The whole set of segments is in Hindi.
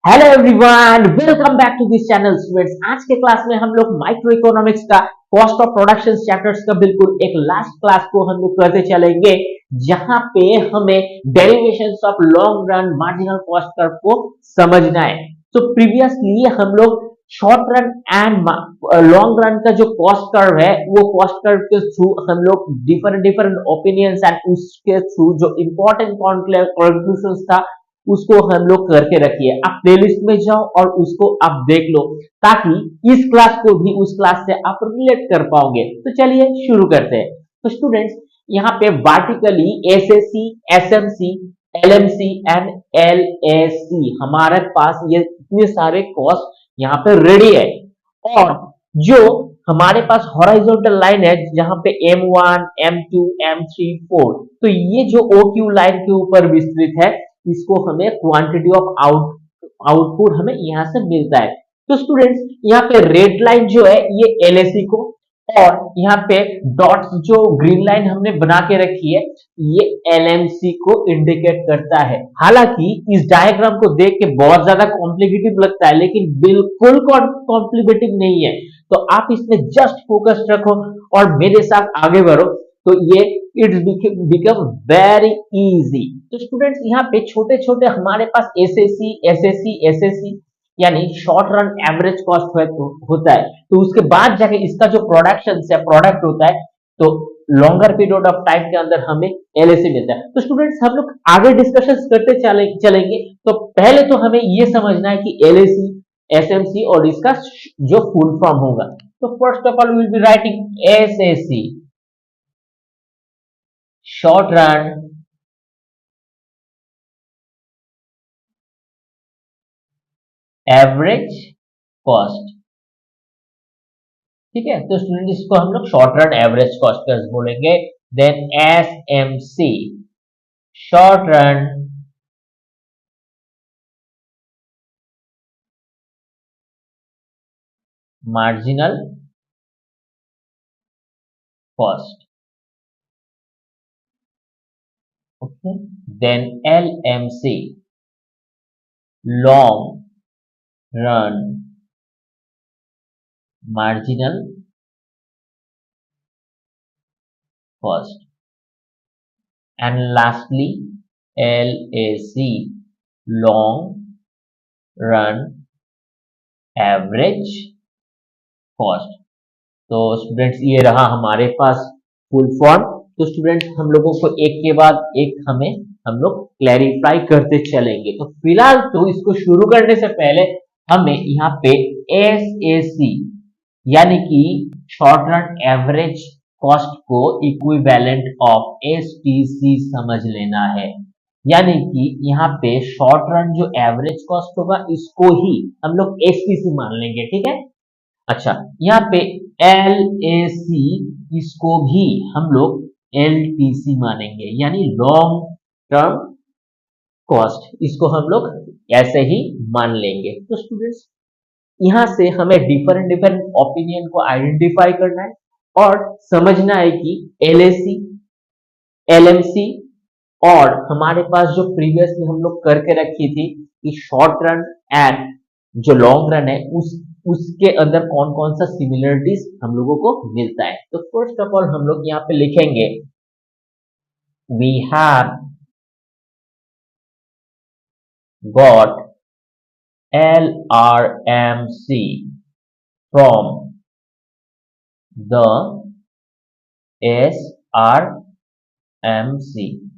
Hello everyone, welcome back to this channel students. आज के क्लास में हम लोग माइक्रो इकोनॉमिक्स का कॉस्ट ऑफ प्रोडक्शन चैप्टर्स का बिल्कुल एक लास्ट क्लास को हम लोग करते चलेंगे, जहां पे हमें derivations of long run marginal cost curve को समझना है। तो प्रीवियसली हम लोग short run and long run का जो कॉस्ट कर्व है, वो कॉस्ट कर्व के थ्रू हम लोग डिफरेंट डिफरेंट ओपिनियंस एंड उसके थ्रू जो इंपॉर्टेंट कंक्लूजन था उसको हम लोग करके रखिए। आप प्लेलिस्ट में जाओ और उसको आप देख लो, ताकि इस क्लास को भी उस क्लास से आप रिलेट कर पाओगे। तो चलिए शुरू करते हैं। तो स्टूडेंट्स, यहाँ पे vertically SSC, SMC, LMC and LAC हमारे पास ये इतने सारे कॉस्ट यहाँ पे रेडी है। और जो हमारे पास हॉरिजॉन्टल लाइन है, जहां पे M1, M2, M3, 4, तो ये जो OQ लाइन के ऊपर विस्तृत है, इसको हमें क्वांटिटी ऑफ आउटपुट हमें यहां से मिलता है। तो स्टूडेंट्स, यहाँ पे रेड लाइन जो है ये एलएसी को, और यहाँ पे डॉट्स जो ग्रीन लाइन हमने बना के रखी है, ये एलएमसी को इंडिकेट करता है। हालांकि इस डायग्राम को देख के बहुत ज्यादा कॉम्प्लिकेटिव लगता है, लेकिन बिल्कुल कॉम्प्लिकेटिव नहीं है। तो आप इसमें जस्ट फोकस रखो और मेरे साथ आगे बढ़ो, तो ये इट्स बिकम वेरी इजी। तो स्टूडेंट्स, यहाँ पे छोटे छोटे हमारे पास एसएससी, एसएससी, एसएससी यानी शॉर्ट रन एवरेज कॉस्ट होता है। तो उसके बाद जाके इसका जो प्रोडक्शन है, प्रोडक्ट होता है, तो लॉन्गर पीरियड ऑफ टाइम के अंदर हमें एलएसी मिलता है। तो स्टूडेंट्स, हम लोग आगे डिस्कशन करते चलेंगे। तो पहले तो हमें ये समझना है कि एलएसी, एसएमसी और इसका जो फुल फॉर्म होगा। तो first of all will be writing SAC, short run average cost. ठीक है, तो स्टूडेंट इसको हम लोग शॉर्ट रन एवरेज कॉस्ट बोलेंगे। Then SMC, short run marginal cost. Okay, then LMC, long run marginal cost, and lastly LAC, long run average cost। तो स्टूडेंट्स, ये रहा हमारे पास फुल फॉर्म। तो स्टूडेंट्स, हम लोगों को एक के बाद एक हम लोग क्लैरिफाई करते चलेंगे। तो फिलहाल तो इसको शुरू करने से पहले हमें यहाँ पे SAC यानी कि शॉर्ट रन एवरेज कॉस्ट को इक्विवेलेंट ऑफ STC समझ लेना है। यानी कि यहाँ पे शॉर्ट रन जो एवरेज कॉस्ट होगा, इसको ही हम लोग STC मान लेंगे। ठीक है, अच्छा, यहाँ पे LAC, इसको भी हम लोग LTC मानेंगे, यानी लॉन्ग टर्म कॉस्ट, इसको हम लोग ऐसे ही मान लेंगे। तो स्टूडेंट्स, यहां से हमें डिफरेंट डिफरेंट ओपिनियन को आइडेंटिफाई करना है और समझना है कि एलएसी, एलएमसी और हमारे पास जो प्रीवियसली हम लोग करके रखी थी कि शॉर्ट रन एंड जो लॉन्ग रन है, उसके अंदर कौन कौन सा सिमिलरिटीज हम लोगों को मिलता है। तो फर्स्ट ऑफ ऑल हम लोग यहाँ पे लिखेंगे, we have got LRMC from the SRMC।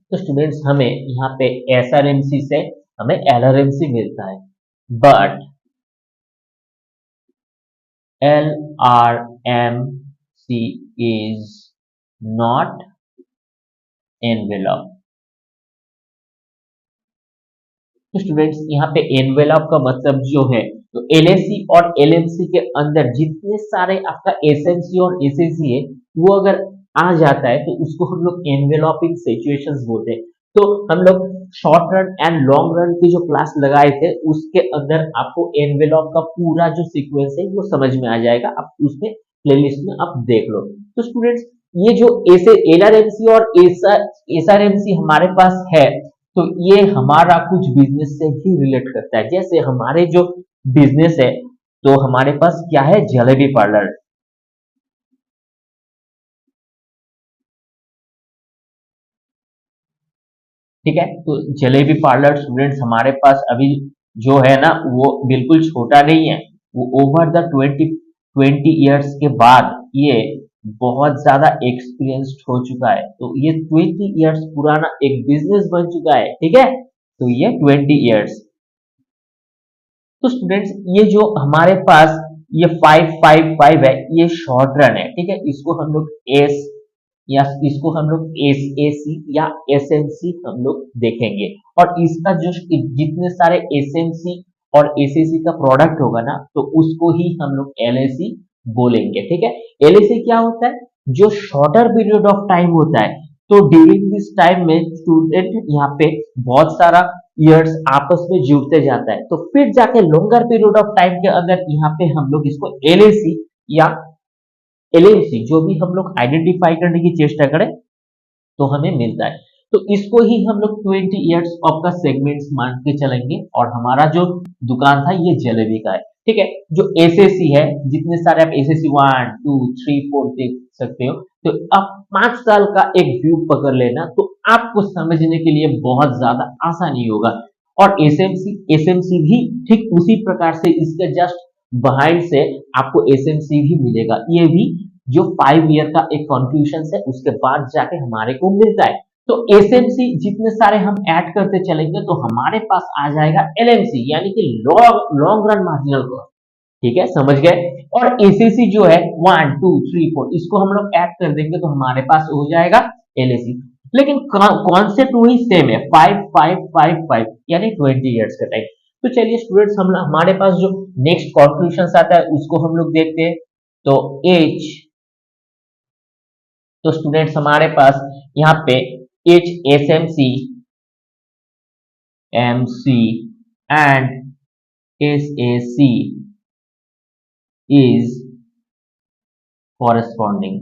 तो स्टूडेंट्स, हमें यहाँ पे SRMC से हमें LRMC मिलता है, but LRMC is not envelope। तो स्टूडेंट्स, यहाँ पे एनवेलप का मतलब जो है, तो एलएसी और एलएमसी के अंदर जितने सारे आपका एसएमसी और एसएसी है, वो अगर आ जाता है तो उसको हम लोग एनवेलपिंग सिचुएशंस बोलते हैं। तो हम लोग short run and long run की जो क्लास लगाए थे, उसके अंदर आपको एनवेलप का पूरा जो सीक्वेंस है वो समझ में आ जाएगा। आप उसमें प्लेलिस्ट में आप देख लो। तो स्टूडेंट्स, ये जो एलआरएमसी और एसआरएमसी हमारे पास है, तो ये हमारा कुछ बिजनेस से भी रिलेट करता है। जैसे हमारे जो बिजनेस है, तो हमारे पास क्या है, जलेबी पार्लर। ठीक है, तो जलेबी पार्लर स्टूडेंट्स हमारे पास अभी जो है ना, वो बिल्कुल छोटा नहीं है। वो ओवर द 20 ईयर्स के बाद ये बहुत ज्यादा एक्सपीरियंस्ड हो चुका है। तो ये 20 ईयर्स पुराना एक बिजनेस बन चुका है। ठीक है, तो ये 20 ईयर्स। तो स्टूडेंट्स ये जो हमारे पास ये 555 है, ये शॉर्ट रन है। ठीक है, इसको हम लोग एस या इसको हम लोग एस एसी या एसएमसी हम लोग देखेंगे। और इसका जो जितने सारे एसएमसी और एसएसी का प्रोडक्ट होगा ना, तो उसको ही हम लोग एलएसी बोलेंगे। ठीक है, एलएसी क्या होता है, जो शॉर्टर पीरियड ऑफ टाइम होता है। तो ड्यूरिंग दिस टाइम में स्टूडेंट यहाँ पे बहुत सारा ईयर्स आपस में जुड़ते जाता है, तो फिर जाके लॉन्गर पीरियड ऑफ टाइम के अंदर यहाँ पे हम लोग इसको एलएसी या एलएमसी जो भी हम लोग आइडेंटिफाई करने की चेष्टा करें, तो हमें मिलता है। तो इसको ही हम लोग 20 ईयर्स ऑफ का सेगमेंट्स मान के चलेंगे। और हमारा जो दुकान था ये जलेबी का है। ठीक है, जो एसएससी है, जितने सारे आप एसएससी 1 2 3 4 देख सकते हो, तो अब 5 साल का एक व्यू पकड़ लेना, तो आपको समझने के लिए बहुत ज्यादा आसानी होगा। और एसएमसी एसएमसी भी ठीक उसी प्रकार से इसके जस्ट बिहाइंड से आपको एसएमसी भी मिलेगा। ये भी जो 5 ईयर का एक कंक्लूजन है, उसके बाद जाके हमारे को मिलता है। तो एसएमसी जितने सारे हम ऐड करते चलेंगे, तो हमारे पास आ जाएगा एलएमसी, यानी कि long long run marginal cost. ठीक है, समझ गए। और एसीसी जो है 1 2 3 4, इसको हम लोग ऐड कर देंगे, तो हमारे पास हो जाएगा एलएसी। लेकिन कॉन्सेप्ट वही सेम है, 5 5 5 5, यानी 20 ईयर्स का टाइम। तो चलिए स्टूडेंट्स, हम हमारे पास जो नेक्स्ट कंक्लूजन आता है उसको हम लोग देखते हैं। तो एज, तो स्टूडेंट्स हमारे पास यहाँ पे H S M C and S A C is corresponding.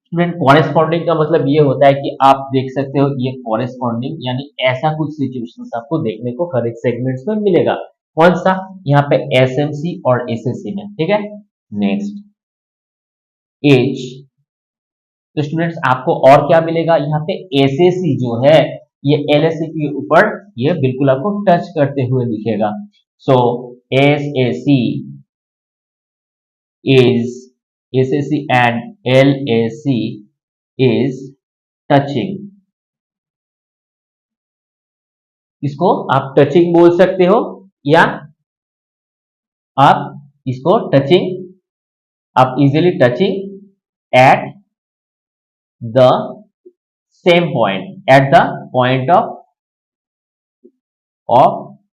Student, corresponding का मतलब ये होता है कि आप देख सकते हो, ये कॉरेस्पॉन्डिंग यानी ऐसा कुछ सिचुएशंस आपको देखने को हर एक सेगमेंट्स में मिलेगा। कौन सा, यहाँ पे एसएमसी और एसएससी में। ठीक है, नेक्स्ट एच। तो स्टूडेंट्स आपको और क्या मिलेगा, यहाँ पे एसएसी जो है, ये एलएससी के ऊपर ये बिल्कुल आपको टच करते हुए दिखेगा। सो SSC is SAC and LAC is touching। इसको आप टचिंग बोल सकते हो, या आप इसको टचिंग, आप easily touching at the same point, at the point of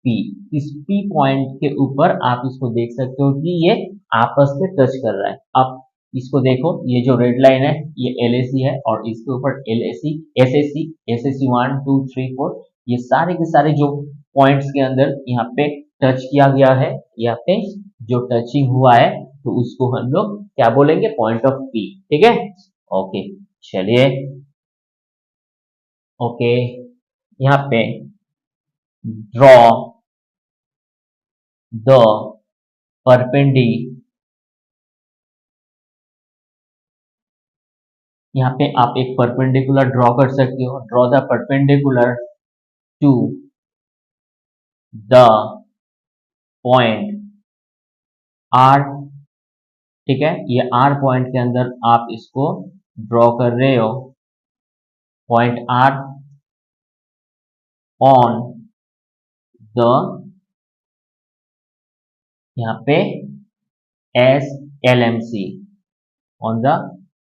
P। इस P पॉइंट के ऊपर आप इसको देख सकते हो कि ये आपस में टच कर रहा है। अब इसको देखो, ये जो रेड लाइन है ये LAC है, और इसके ऊपर LAC SAC SAC 1 2 3 4, ये सारे के सारे जो पॉइंट्स के अंदर यहाँ पे टच किया गया है, यहाँ पे जो टचिंग हुआ है, तो उसको हम लोग क्या बोलेंगे, पॉइंट ऑफ P। ठीक है, ओके, चलिए, ओके, यहाँ पे ड्रॉ द परपेंडिकुलर, यहाँ पे आप एक परपेंडिकुलर ड्रॉ कर सकते हो। Draw the perpendicular to the point R. ठीक है, ये आर पॉइंट के अंदर आप इसको ड्रॉ कर रहे हो, पॉइंट आर ऑन द, यहाँ पे S L M C, on the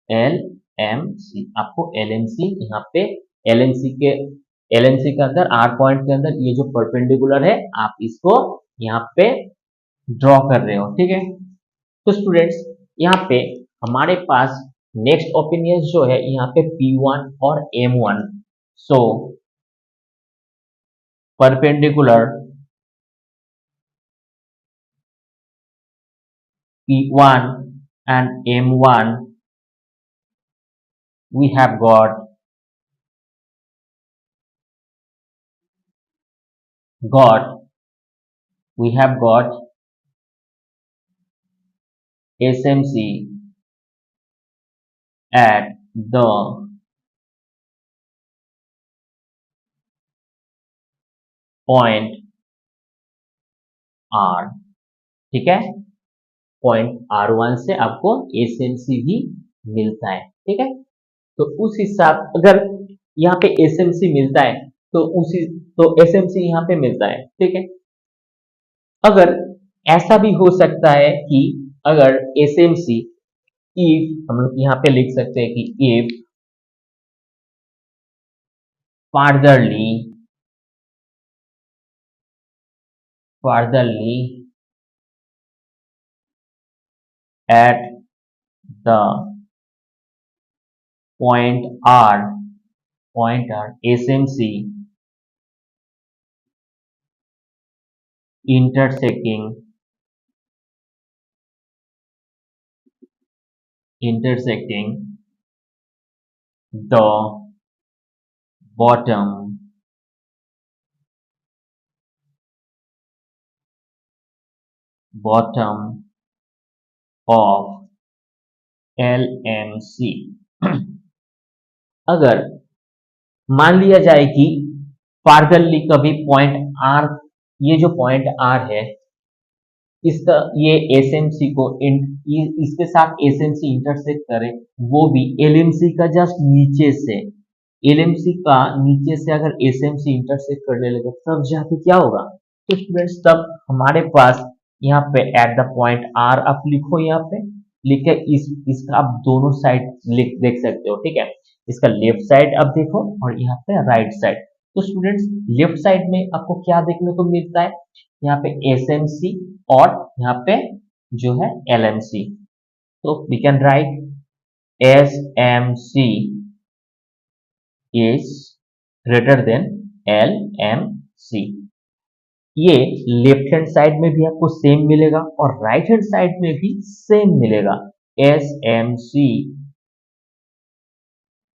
L M C. आपको एल एम सी यहाँ पे एल एम सी के अंदर आर पॉइंट के अंदर ये जो परपेंडिकुलर है, आप इसको यहाँ पे ड्रॉ कर रहे हो। ठीक है, तो स्टूडेंट्स यहाँ पे हमारे पास नेक्स्ट ओपिनियन जो है, यहाँ पे P1 और M1। So perpendicular P1 and M1 we have got we have got SMC at the point R, ठीक है। पॉइंट R1 से आपको SMC भी मिलता है, ठीक है। तो उस हिसाब अगर यहाँ पे SMC मिलता है तो उसी तो SMC यहाँ पे मिलता है, ठीक है। अगर ऐसा भी हो सकता है कि अगर SMC इफ हम लोग यहाँ पे लिख सकते हैं कि if furtherly at the point R SMC intersecting the bottom of LMC। अगर मान लिया जाए कि फार्दरली कभी पॉइंट आर, ये जो पॉइंट आर है इसका ये एसएमसी को इसके साथ एसएमसी इंटरसेक्ट करे, वो भी एलएमसी का जस्ट नीचे से, एलएमसी का नीचे से अगर एसएमसी इंटरसेक्ट करने लगे तब जाके क्या होगा। तो स्टूडेंट्स तब हमारे पास यहाँ पे एट द पॉइंट आर आप लिखो, यहाँ पे लिख के इसका आप दोनों साइड लिख देख सकते हो, ठीक है। इसका लेफ्ट साइड आप देखो और यहाँ पे राइट साइड। तो स्टूडेंट्स लेफ्ट साइड में आपको क्या देखने को मिलता है, यहाँ पे SMC और यहाँ पे जो है LMC। तो we can write SMC is greater than LMC। ये लेफ्ट हैंड साइड में भी आपको सेम मिलेगा और राइट हैंड साइड में भी सेम मिलेगा, SMC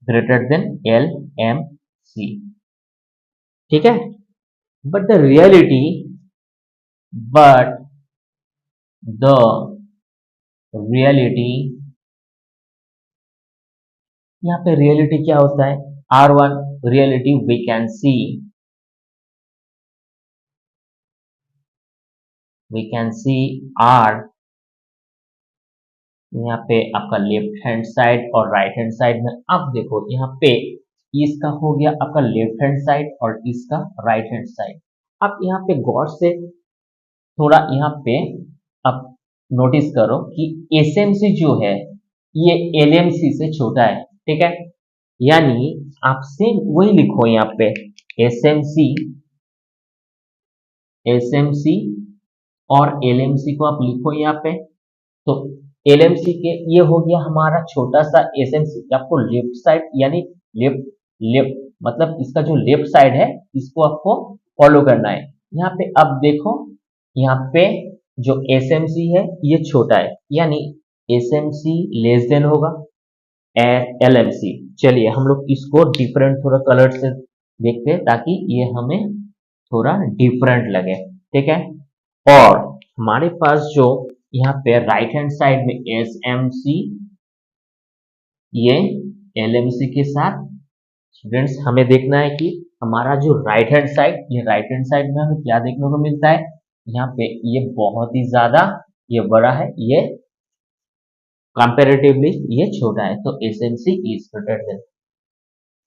greater than LMC, ठीक है। But the reality but the reality, यहाँ पे रियलिटी क्या होता है, R1 reality we can see R, यहाँ पे आपका लेफ्ट हैंड साइड और राइट हैंड साइड में आप देखो, यहाँ पे इसका हो गया आपका लेफ्ट हैंड साइड और इसका राइट हैंड साइड। आप यहाँ पे गौर से थोड़ा यहाँ पे आप नोटिस करो कि SMC जो है ये LMC से छोटा है, ठीक है। यानी आप सेम वही लिखो यहाँ पे SMC और LMC को आप लिखो यहाँ पे। तो LMC के ये हो गया हमारा छोटा सा SMC, आपको लेफ्ट साइड यानी लेफ्ट लेफ्ट मतलब इसका जो लेफ्ट साइड है इसको आपको फॉलो करना है। यहाँ पे अब देखो, यहाँ पे जो SMC है ये छोटा है, यानी SMC लेस देन होगा LMC। चलिए हम लोग इसको डिफरेंट थोड़ा कलर से देखते हैं ताकि ये हमें थोड़ा डिफरेंट लगे, ठीक है। और हमारे पास जो यहाँ पे राइट हैंड साइड में SMC ये LMC के साथ, स्टूडेंट्स हमें देखना है कि हमारा जो राइट हैंड साइड, ये राइट हैंड साइड में हमें क्या देखने को मिलता है, यहाँ पे ये बहुत ही ज्यादा ये बड़ा है, ये कंपैरेटिवली ये छोटा है, तो SMC इज ग्रेटर देन,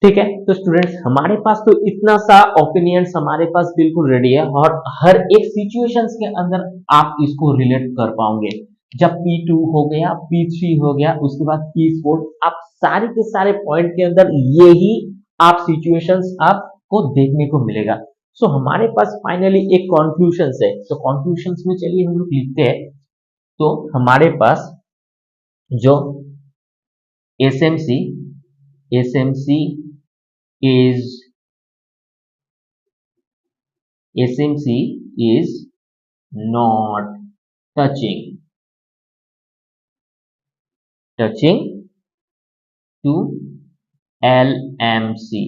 ठीक है। तो स्टूडेंट्स हमारे पास तो इतना सा ओपिनियंस हमारे पास बिल्कुल रेडी है और हर एक सिचुएशंस के अंदर आप इसको रिलेट कर पाओगे। जब P2 हो गया, P3 हो गया, उसके बाद P4, आप सारे के सारे पॉइंट के अंदर यही आप सिचुएशंस आपको देखने को मिलेगा। सो हमारे पास फाइनली एक कॉन्क्लूशंस है, तो कॉन्क्लूशंस में चलिए हम लोग लिखते हैं। तो हमारे पास जो SMC is not touching to LMC,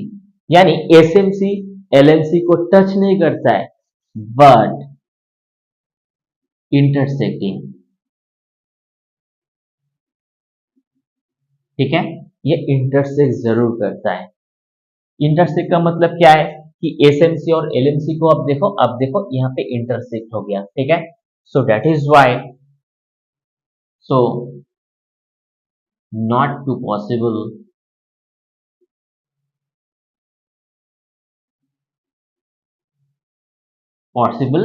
यानी SMC LMC को टच नहीं करता है, बट इंटरसेक्टिंग, ठीक है, ये इंटरसेक्ट जरूर करता है। इंटरसेक्ट का मतलब क्या है कि एसएमसी और एलएमसी को अब देखो यहाँ पे इंटरसेक्ट हो गया, ठीक है। So that is why, so not too possible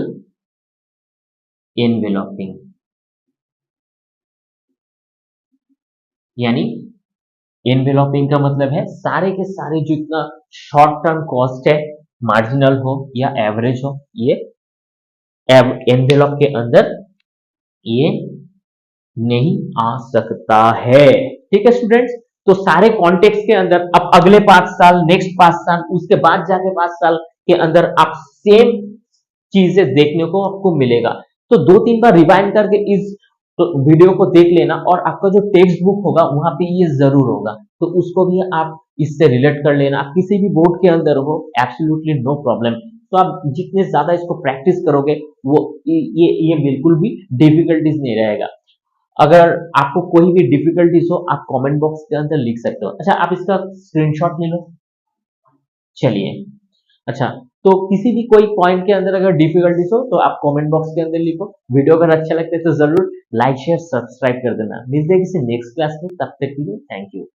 enveloping, यानी एनवेलोपिंग का मतलब है सारे के सारे जितना शॉर्ट टर्म कॉस्ट है, मार्जिनल हो या एवरेज हो, ये एनवेलप के अंदर ये नहीं आ सकता है, ठीक है स्टूडेंट्स। तो सारे कॉन्टेक्स्ट के अंदर अब अगले 5 साल, नेक्स्ट 5 साल, उसके बाद जाके 5 साल के अंदर आप सेम चीजें देखने को आपको मिलेगा। तो 2-3 बार रिवाइंड करके इस तो वीडियो को देख लेना, और आपका जो टेक्स्ट बुक होगा वहां पे ये जरूर होगा, तो उसको भी आप इससे रिलेट कर लेना। आप किसी भी बोर्ड के अंदर हो, एब्सोल्युटली नो प्रॉब्लम। तो आप जितने ज्यादा इसको प्रैक्टिस करोगे, वो ये बिल्कुल भी डिफिकल्टीज नहीं रहेगा। अगर आपको कोई भी डिफिकल्टीज हो, आप कमेंट बॉक्स के अंदर लिख सकते हो। अच्छा, आप इसका स्क्रीनशॉट ले लो, चलिए। अच्छा, तो किसी भी कोई पॉइंट के अंदर अगर डिफिकल्टीज हो तो आप कमेंट बॉक्स के अंदर लिखो। वीडियो अगर अच्छा लगता है तो जरूर लाइक शेयर सब्सक्राइब कर देना। मिलते हैं किसी नेक्स्ट क्लास में, तब तक के लिए थैंक यू।